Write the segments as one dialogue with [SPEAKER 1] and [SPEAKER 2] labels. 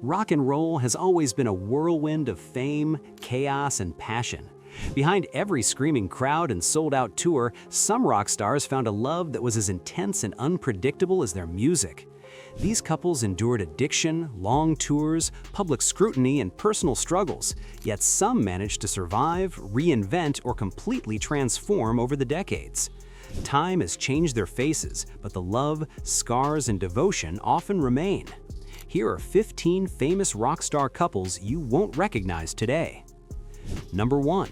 [SPEAKER 1] Rock and roll has always been a whirlwind of fame, chaos, and passion. Behind every screaming crowd and sold-out tour, some rock stars found a love that was as intense and unpredictable as their music. These couples endured addiction, long tours, public scrutiny, and personal struggles, yet some managed to survive, reinvent, or completely transform over the decades. Time has changed their faces, but the love, scars, and devotion often remain. Here are 15 famous rock star couples you won't recognize today. Number 1.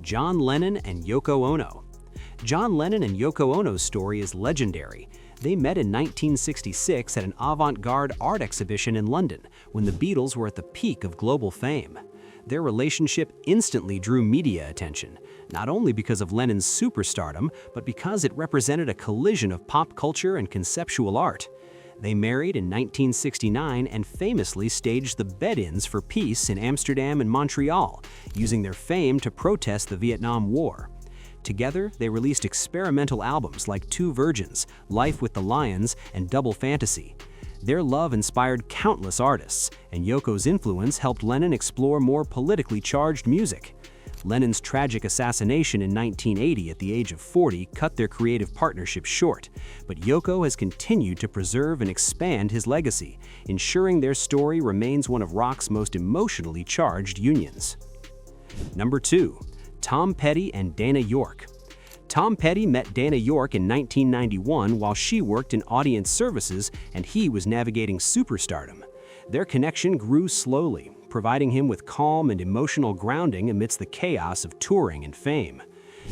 [SPEAKER 1] John Lennon and Yoko Ono. John Lennon and Yoko Ono's story is legendary. They met in 1966 at an avant-garde art exhibition in London, when the Beatles were at the peak of global fame. Their relationship instantly drew media attention, not only because of Lennon's superstardom, but because it represented a collision of pop culture and conceptual art. They married in 1969 and famously staged the bed-ins for peace in Amsterdam and Montreal, using their fame to protest the Vietnam War. Together, they released experimental albums like Two Virgins, Life with the Lions, and Double Fantasy. Their love inspired countless artists, and Yoko's influence helped Lennon explore more politically charged music. Lennon's tragic assassination in 1980 at the age of 40 cut their creative partnership short, but Yoko has continued to preserve and expand his legacy, ensuring their story remains one of rock's most emotionally charged unions. Number 2. Tom Petty and Dana York. Tom Petty met Dana York in 1991 while she worked in audience services and he was navigating superstardom. Their connection grew slowly, providing him with calm and emotional grounding amidst the chaos of touring and fame.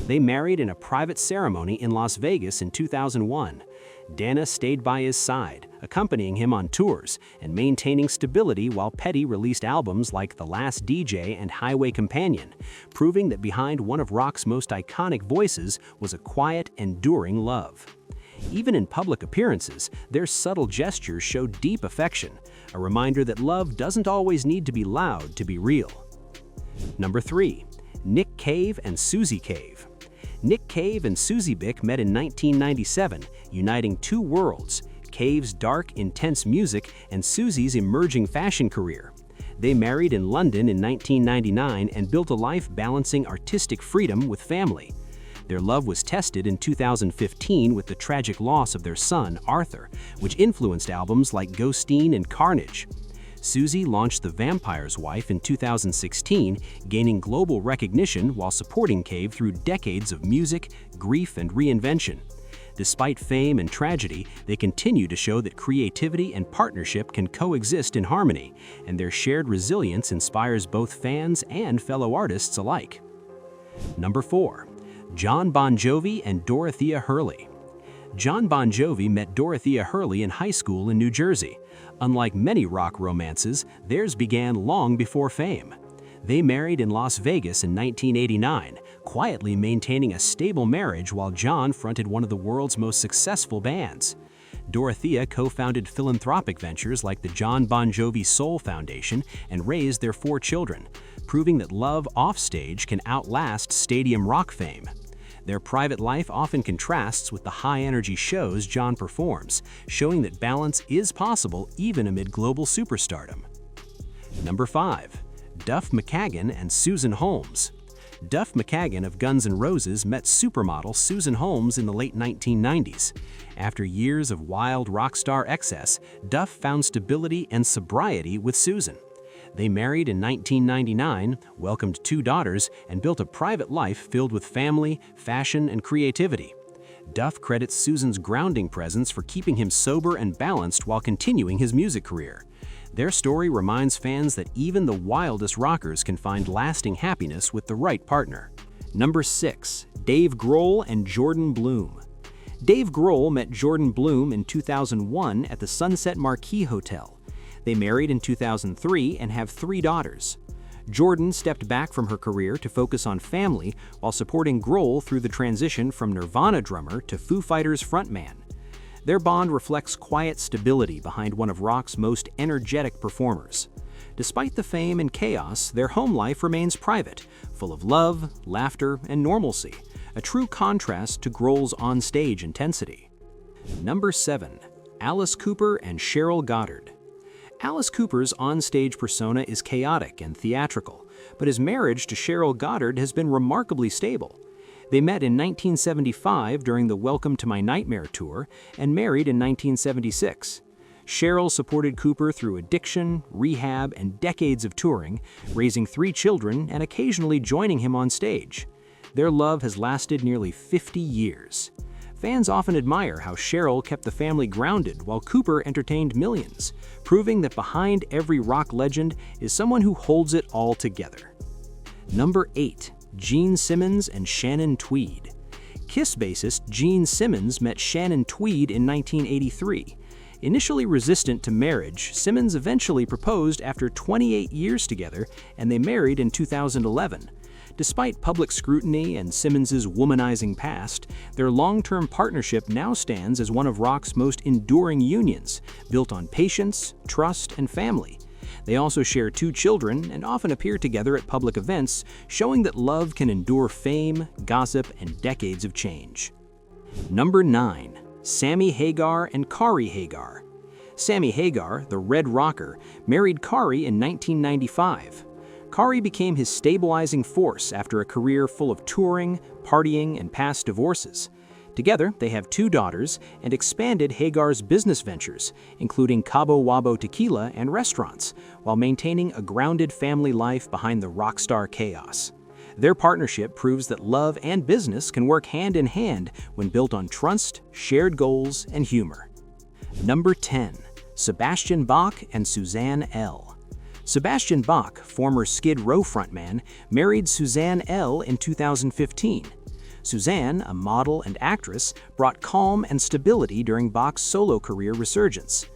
[SPEAKER 1] They married in a private ceremony in Las Vegas in 2001. Dana stayed by his side, accompanying him on tours and maintaining stability while Petty released albums like The Last DJ and Highway Companion, proving that behind one of rock's most iconic voices was a quiet, enduring love. Even in public appearances, their subtle gestures show deep affection, a reminder that love doesn't always need to be loud to be real. Number 3. Nick Cave and Susie Cave. Nick Cave and Susie Bick met in 1997, uniting two worlds, Cave's dark, intense music and Susie's emerging fashion career. They married in London in 1999 and built a life balancing artistic freedom with family. Their love was tested in 2015 with the tragic loss of their son, Arthur, which influenced albums like Ghosteen and Carnage. Susie launched The Vampire's Wife in 2016, gaining global recognition while supporting Cave through decades of music, grief, and reinvention. Despite fame and tragedy, they continue to show that creativity and partnership can coexist in harmony, and their shared resilience inspires both fans and fellow artists alike. Number 4. John Bon Jovi and Dorothea Hurley. John Bon Jovi met Dorothea Hurley in high school in New Jersey. Unlike many rock romances, theirs began long before fame. They married in Las Vegas in 1989, quietly maintaining a stable marriage while John fronted one of the world's most successful bands. Dorothea co-founded philanthropic ventures like the John Bon Jovi Soul Foundation and raised their 4 children, proving that love offstage can outlast stadium rock fame. Their private life often contrasts with the high-energy shows John performs, showing that balance is possible even amid global superstardom. Number 5. Duff McKagan and Susan Holmes. Duff McKagan of Guns N' Roses met supermodel Susan Holmes in the late 1990s. After years of wild rock star excess, Duff found stability and sobriety with Susan. They married in 1999, welcomed 2 daughters, and built a private life filled with family, fashion, and creativity. Duff credits Susan's grounding presence for keeping him sober and balanced while continuing his music career. Their story reminds fans that even the wildest rockers can find lasting happiness with the right partner. Number 6. Dave Grohl and Jordan Bloom. Dave Grohl met Jordan Bloom in 2001 at the Sunset Marquis Hotel. They married in 2003 and have 3 daughters. Jordan stepped back from her career to focus on family while supporting Grohl through the transition from Nirvana drummer to Foo Fighters frontman. Their bond reflects quiet stability behind one of rock's most energetic performers. Despite the fame and chaos, their home life remains private, full of love, laughter, and normalcy, a true contrast to Grohl's on-stage intensity. Number 7. Alice Cooper and Cheryl Goddard. Alice Cooper's on-stage persona is chaotic and theatrical, but his marriage to Cheryl Goddard has been remarkably stable. They met in 1975 during the Welcome to My Nightmare tour and married in 1976. Cheryl supported Cooper through addiction, rehab, and decades of touring, raising 3 children and occasionally joining him on stage. Their love has lasted nearly 50 years. Fans often admire how Cheryl kept the family grounded while Cooper entertained millions, proving that behind every rock legend is someone who holds it all together. Number 8. Gene Simmons and Shannon Tweed. Kiss bassist Gene Simmons met Shannon Tweed in 1983. Initially resistant to marriage, Simmons eventually proposed after 28 years together, and they married in 2011. Despite public scrutiny and Simmons's womanizing past, their long-term partnership now stands as one of rock's most enduring unions, built on patience, trust, and family. They also share 2 children and often appear together at public events, showing that love can endure fame, gossip, and decades of change. Number 9. Sammy Hagar and Kari Hagar. Sammy Hagar, the Red Rocker, married Kari in 1995. Kari became his stabilizing force after a career full of touring, partying, and past divorces. Together, they have 2 daughters and expanded Hagar's business ventures, including Cabo Wabo Tequila and restaurants, while maintaining a grounded family life behind the Rockstar chaos. Their partnership proves that love and business can work hand in hand when built on trust, shared goals, and humor. Number 10. Sebastian Bach and Suzanne L. Sebastian Bach, former Skid Row frontman, married Suzanne L. in 2015. Suzanne, a model and actress, brought calm and stability during Bach's solo career resurgence.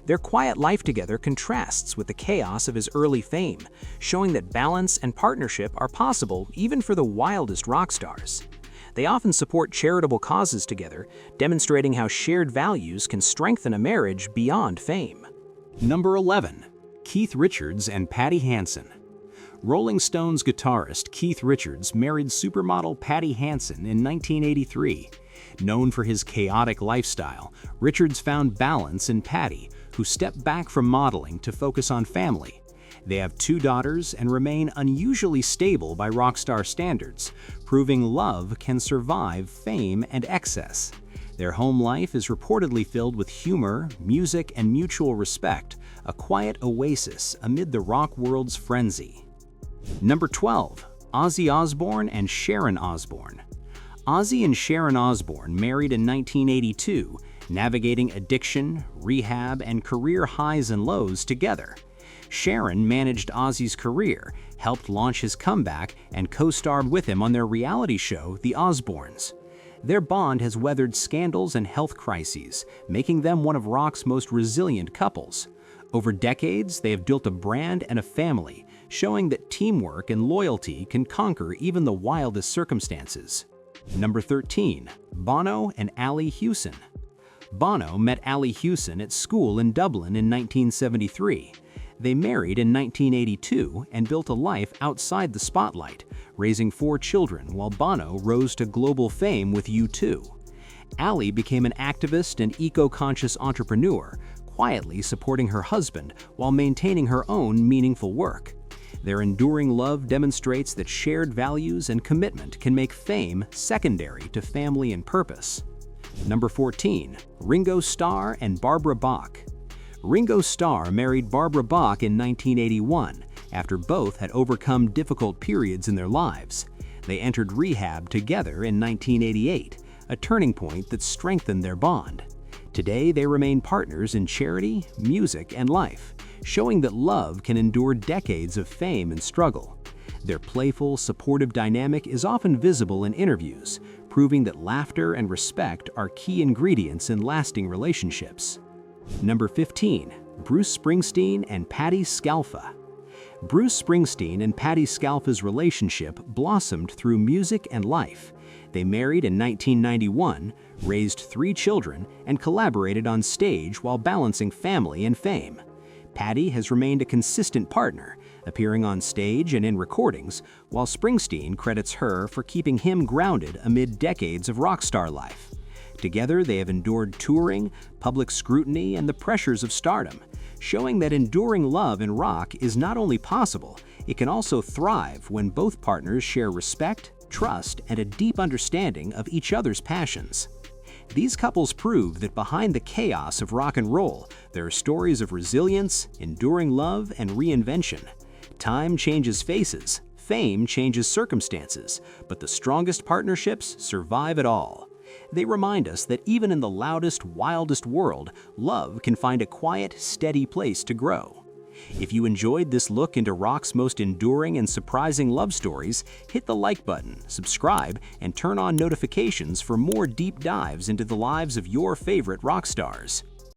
[SPEAKER 1] Their quiet life together contrasts with the chaos of his early fame, showing that balance and partnership are possible even for the wildest rock stars. They often support charitable causes together, demonstrating how shared values can strengthen a marriage beyond fame. Number 11. Keith Richards and Patty Hansen. Rolling Stones guitarist Keith Richards married supermodel Patty Hansen in 1983. Known for his chaotic lifestyle, Richards found balance in Patty, who stepped back from modeling to focus on family. They have 2 daughters and remain unusually stable by rockstar standards, proving love can survive fame and excess. Their home life is reportedly filled with humor, music, and mutual respect, a quiet oasis amid the rock world's frenzy. Number 12. Ozzy Osbourne and Sharon Osbourne. Ozzy and Sharon Osbourne married in 1982, navigating addiction, rehab, and career highs and lows together. Sharon managed Ozzy's career, helped launch his comeback, and co-starred with him on their reality show, The Osbournes. Their bond has weathered scandals and health crises, making them one of rock's most resilient couples. Over decades, they have built a brand and a family, showing that teamwork and loyalty can conquer even the wildest circumstances. Number 13. Bono and Ali Hewson. Bono met Ali Hewson at school in Dublin in 1973. They married in 1982 and built a life outside the spotlight, raising 4 children while Bono rose to global fame with U2. Ali became an activist and eco-conscious entrepreneur, quietly supporting her husband while maintaining her own meaningful work. Their enduring love demonstrates that shared values and commitment can make fame secondary to family and purpose. Number 14. Ringo Starr and Barbara Bach. Ringo Starr married Barbara Bach in 1981, after both had overcome difficult periods in their lives. They entered rehab together in 1988, a turning point that strengthened their bond. Today, they remain partners in charity, music, and life, showing that love can endure decades of fame and struggle. Their playful, supportive dynamic is often visible in interviews, proving that laughter and respect are key ingredients in lasting relationships. Number 15. Bruce Springsteen and Patti Scialfa. Bruce Springsteen and Patti Scialfa's relationship blossomed through music and life. They married in 1991, raised 3 children, and collaborated on stage while balancing family and fame. Patti has remained a consistent partner, appearing on stage and in recordings, while Springsteen credits her for keeping him grounded amid decades of rock star life. Together, they have endured touring, public scrutiny, and the pressures of stardom, showing that enduring love in rock is not only possible, it can also thrive when both partners share respect, trust, and a deep understanding of each other's passions. These couples prove that behind the chaos of rock and roll, there are stories of resilience, enduring love, and reinvention. Time changes faces, fame changes circumstances, but the strongest partnerships survive it all. They remind us that even in the loudest, wildest world, love can find a quiet, steady place to grow. If you enjoyed this look into rock's most enduring and surprising love stories, hit the like button, subscribe, and turn on notifications for more deep dives into the lives of your favorite rock stars.